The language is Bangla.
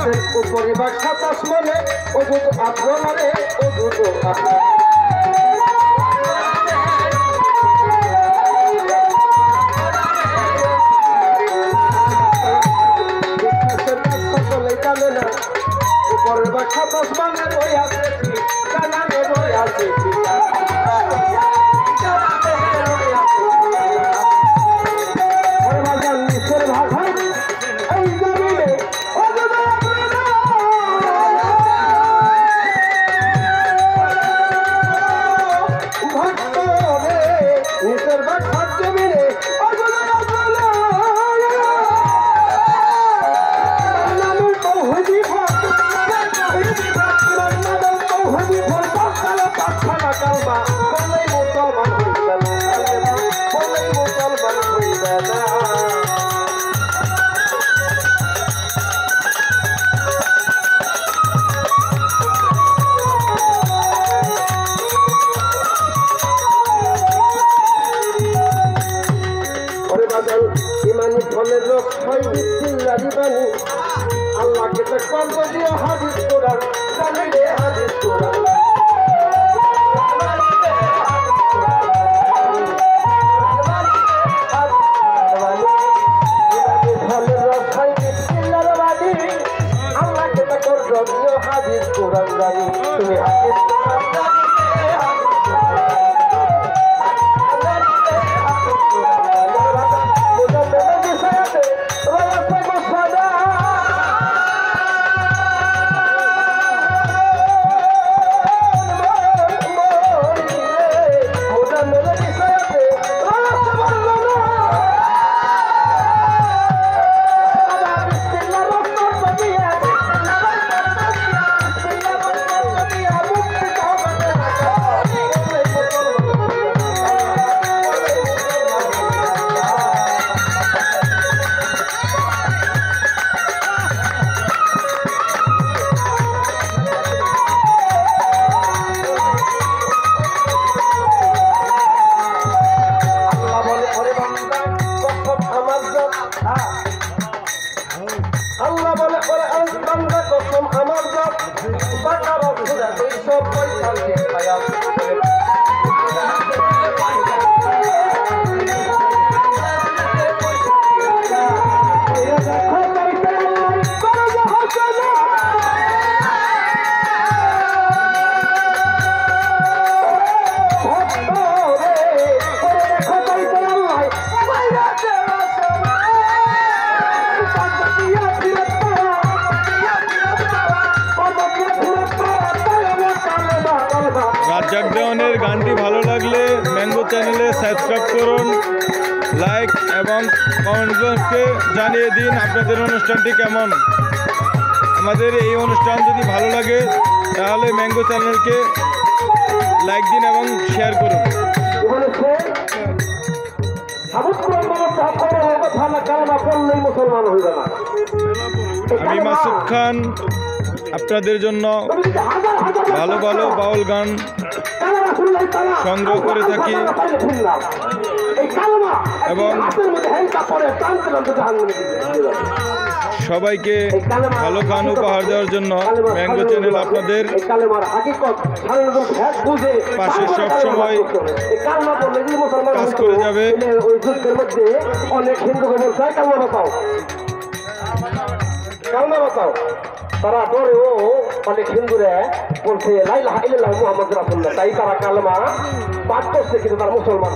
আছেন উপরে বা সাতাশ মনে ও দুটো আগ্রহে ও দুটো সকলে জানে না উপরে বা সাতাশ মানে বই আছে জানানে বই আছে ইমানি ফলের লোক হয় বিসমিল্লাহি বাণী আল্লাহকে তো কর্ম দিয়ে হাদিস কোরআন জানিলে হাদিস কোরআন ফলের লোক হয় বিসমিল্লাহি বাণী আল্লাহকে তো কর্ম দিয়ে হাদিস কোরআন জানি তুমি হাদিস আল্লাহ বলে ওরে বান্দা কসম আমার রব বাকারা ঘুরা এই সব পয়সা দিয়ে খায়া রাজ্জাক দেওয়ানের গানটি ভালো লাগলে ম্যাঙ্গো চ্যানেলে সাবস্ক্রাইব করুন, লাইক এবং কমেন্ট বক্সে জানিয়ে দিন আপনাদের অনুষ্ঠানটি কেমন। আমাদের এই অনুষ্ঠান যদি ভালো লাগে তাহলে ম্যাঙ্গো চ্যানেলকে লাইক দিন এবং শেয়ার করুন। আমি মাসুদ খান আপনাদের জন্য ভালো ভালো বাউল গান সংগ্রহ করে থাকি এবং সবাইকে ভালো গান উপহার দেওয়ার জন্য ম্যাঙ্গো চ্যানেল আপনাদের পাশে সবসময় কাজ করে যাবে। তারা ধরে ও অনেক হিন্দুরা বলছে লা ইলাহা ইল্লাল্লাহু মুহাম্মাদুর রাসূলুল্লাহ, তাই তারা কালেমা পাঠ করছে কিন্তু তারা মুসলমান।